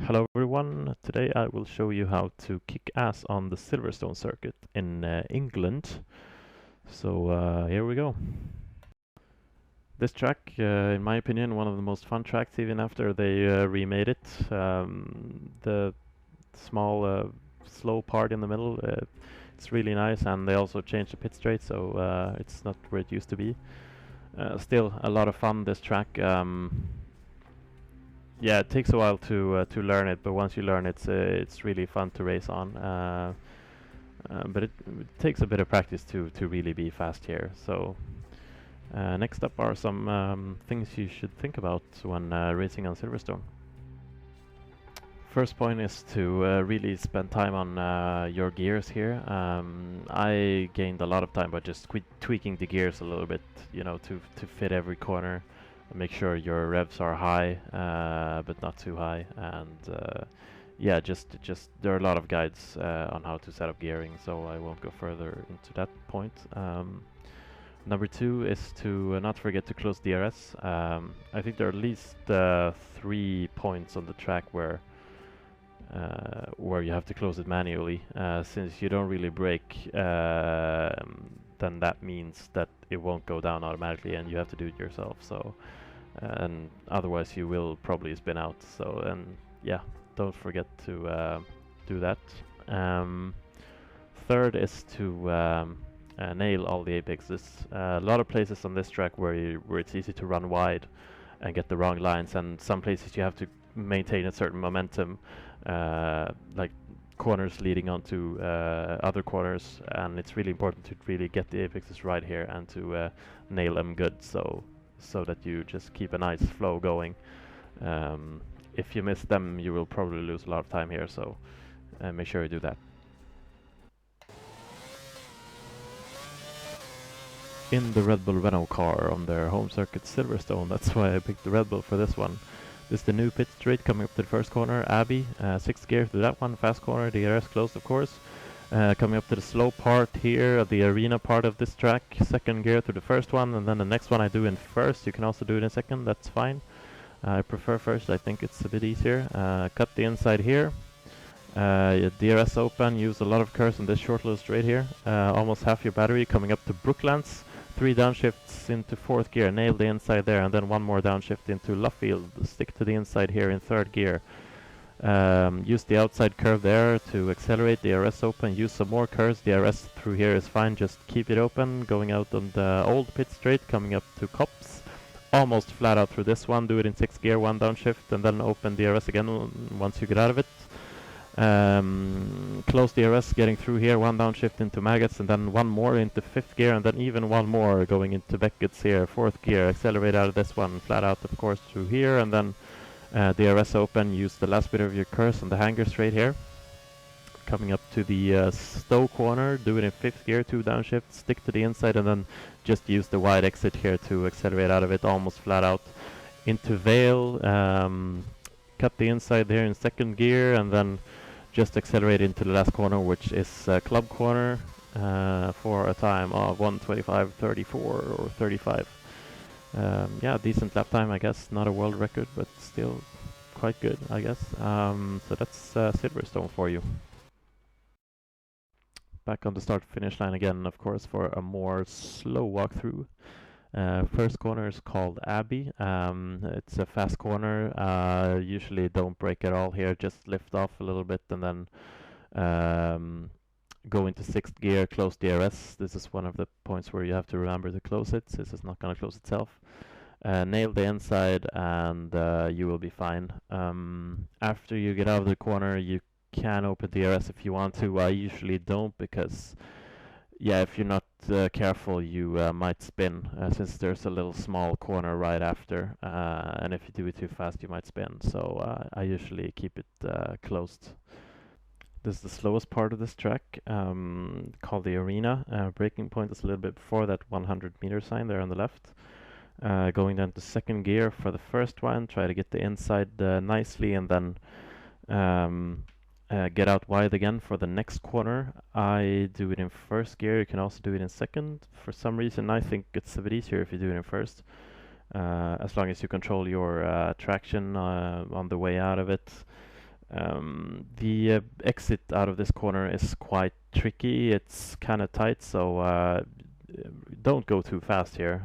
Hello everyone, today I will show you how to kick ass on the Silverstone circuit in England. So here we go. This track, in my opinion, one of the most fun tracks even after they remade it. The small slow part in the middle, it's really nice, and they also changed the pit straight, so it's not where it used to be. Still a lot of fun, this track. Yeah, it takes a while to learn it, but once you learn it, it's really fun to race on. But it takes a bit of practice to really be fast here. So next up are some things you should think about when racing on Silverstone. First point is to really spend time on your gears here. I gained a lot of time by just tweaking the gears a little bit, you know, to fit every corner. Make sure your revs are high, but not too high, and yeah, just there are a lot of guides on how to set up gearing, so I won't go further into that point. Number two is to not forget to close DRS. I think there are at least 3 points on the track where you have to close it manually. Since you don't really brake, then that means that it won't go down automatically, and you have to do it yourself. So, and otherwise you will probably spin out. So, and yeah, don't forget to do that. Third is to nail all the apexes. A lot of places on this track where it's easy to run wide and get the wrong lines, and some places you have to maintain a certain momentum, like corners leading onto other corners, and it's really important to really get the apexes right here and to nail them good, so that you just keep a nice flow going. If you miss them, you will probably lose a lot of time here, so make sure you do that. In the Red Bull Renault car on their home circuit Silverstone, that's why I picked the Red Bull for this one. This is the new pit straight coming up to the first corner, Abbey, 6th gear through that one, fast corner, DRS closed of course. Coming up to the slow part here, the arena part of this track, 2nd gear through the first one, and then the next one I do in first. You can also do it in second, that's fine. I prefer first, I think it's a bit easier. Cut the inside here. DRS open, use a lot of curves on this short little straight here. Almost half your battery coming up to Brooklands. 3 downshifts into 4th gear, nail the inside there, and then 1 more downshift into Luffield. Stick to the inside here in 3rd gear. Use the outside curve there to accelerate, DRS open, use some more curves, DRS through here is fine, just keep it open, going out on the old pit straight, coming up to Cops, almost flat out through this one, do it in 6th gear, 1 downshift, and then open DRS again once you get out of it. Close DRS, getting through here, 1 downshift into Maggots, and then 1 more into 5th gear, and then even 1 more going into Beckett's here, 4th gear, accelerate out of this one, flat out of course through here, and then DRS open, use the last bit of your curse on the hanger straight here. Coming up to the Stowe corner, do it in 5th gear, 2 downshifts, stick to the inside, and then just use the wide exit here to accelerate out of it, almost flat out. Into Vale, cut the inside there in 2nd gear, and then just accelerate into the last corner, which is club corner, for a time of 1:25.34 or 35. Yeah, decent lap time, I guess. Not a world record, but still quite good, I guess. So that's Silverstone for you. Back on the start-finish line again, of course, for a more slow walkthrough. First corner is called Abbey. It's a fast corner. Usually don't brake at all here, just lift off a little bit and then go into 6th gear, close DRS. This is one of the points where you have to remember to close it, since it's not going to close itself. Nail the inside and you will be fine. After you get out of the corner, you can open DRS if you want to. I usually don't, because yeah, if you're not careful, you might spin, since there's a little small corner right after, and if you do it too fast, you might spin. So I usually keep it closed. This is the slowest part of this track, called the arena. Braking point is a little bit before that 100-meter sign there on the left. Going down to 2nd gear for the first one, try to get the inside nicely, and then get out wide again for the next corner. I do it in 1st gear. You can also do it in 2nd. For some reason, I think it's a bit easier if you do it in 1st, as long as you control your traction on the way out of it. The exit out of this corner is quite tricky. It's kind of tight, so don't go too fast here.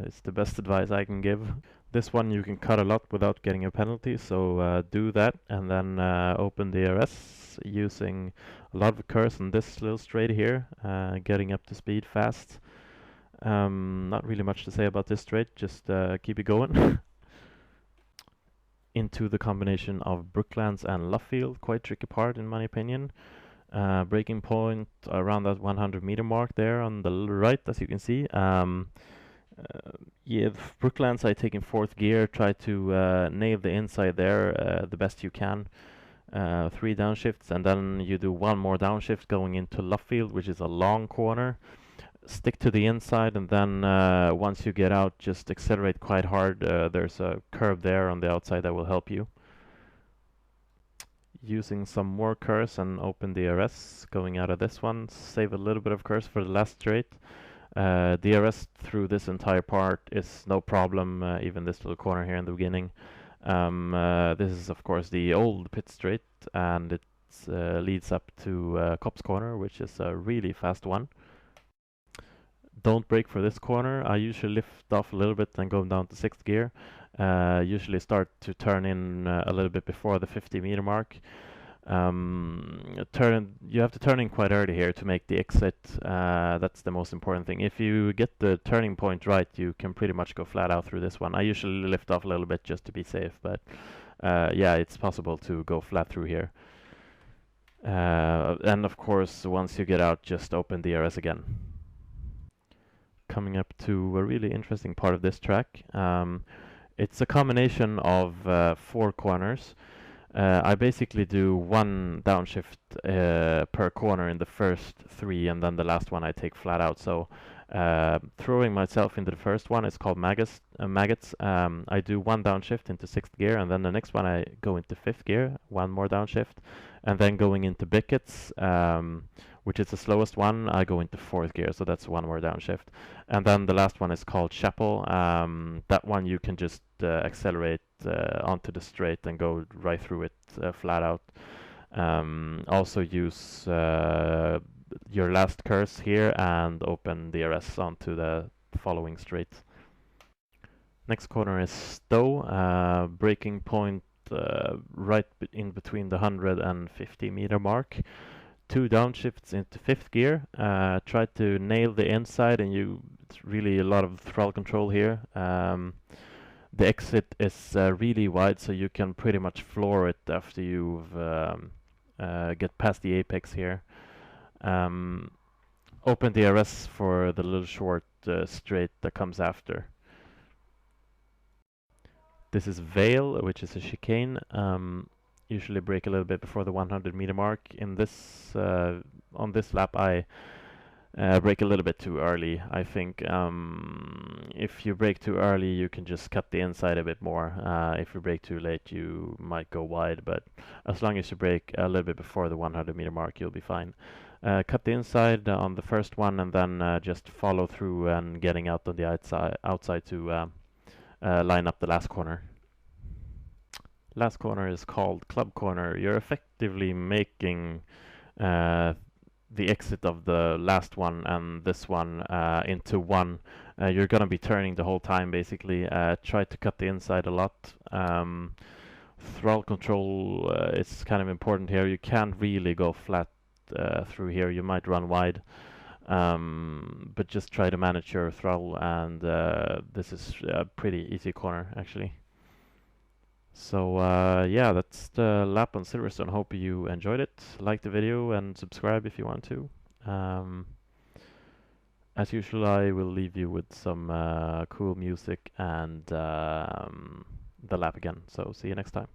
It's the best advice I can give. This one you can cut a lot without getting a penalty, so do that and then open the DRS using a lot of curse on this little straight here, getting up to speed fast. Not really much to say about this straight, just keep it going. Into the combination of Brooklands and Luffield, quite tricky part in my opinion. Braking point around that 100 meter mark there on the right, as you can see. Yeah, Brooklands I take in fourth gear, try to nail the inside there the best you can. 3 downshifts, and then you do 1 more downshift going into Luffield, which is a long corner. Stick to the inside, and then once you get out, just accelerate quite hard. There's a curve there on the outside that will help you. Using some more curse and open DRS going out of this one. Save a little bit of curse for the last straight. DRS through this entire part is no problem, even this little corner here in the beginning. This is of course the old pit straight, and it leads up to Cop's corner, which is a really fast one. Don't brake for this corner. I usually lift off a little bit and go down to 6th gear. Usually start to turn in a little bit before the 50 meter mark. You have to turn in quite early here to make the exit. That's the most important thing. If you get the turning point right, you can pretty much go flat out through this one. I usually lift off a little bit just to be safe, but yeah, it's possible to go flat through here. And of course, once you get out, just open DRS again. Coming up to a really interesting part of this track. It's a combination of 4 corners. I basically do 1 downshift per corner in the first 3, and then the last one I take flat out. So throwing myself into the first one is called maggots. I do 1 downshift into 6th gear, and then the next one I go into 5th gear, 1 more downshift, and then going into Bikazzan, which is the slowest one, I go into 4th gear, so that's 1 more downshift. And then the last one is called Chapel. That one you can just accelerate onto the straight and go right through it flat out. Also use your last curse here and open DRS onto the following straight. Next corner is Stowe, braking point right in between the 100 and 50 meter mark. 2 downshifts into 5th gear. Try to nail the inside, and it's really a lot of throttle control here. The exit is really wide, so you can pretty much floor it after you've get past the apex here. Open DRS for the little short straight that comes after. This is Vale, which is a chicane. Usually brake a little bit before the 100 meter mark. In this on this lap I brake a little bit too early. I think if you brake too early you can just cut the inside a bit more. If you brake too late you might go wide, but as long as you brake a little bit before the 100 meter mark you'll be fine. Cut the inside on the first one, and then just follow through and getting out on the outside to line up the last corner. Last corner is called Club Corner. You're effectively making the exit of the last one and this one into one. You're gonna be turning the whole time basically. Try to cut the inside a lot. Throttle control is kind of important here. You can't really go flat through here. You might run wide, but just try to manage your throttle, and this is a pretty easy corner actually. So yeah, that's the lap on Silverstone. Hope you enjoyed it. Like the video and subscribe if you want to. As usual, I will leave you with some cool music and the lap again. So see you next time.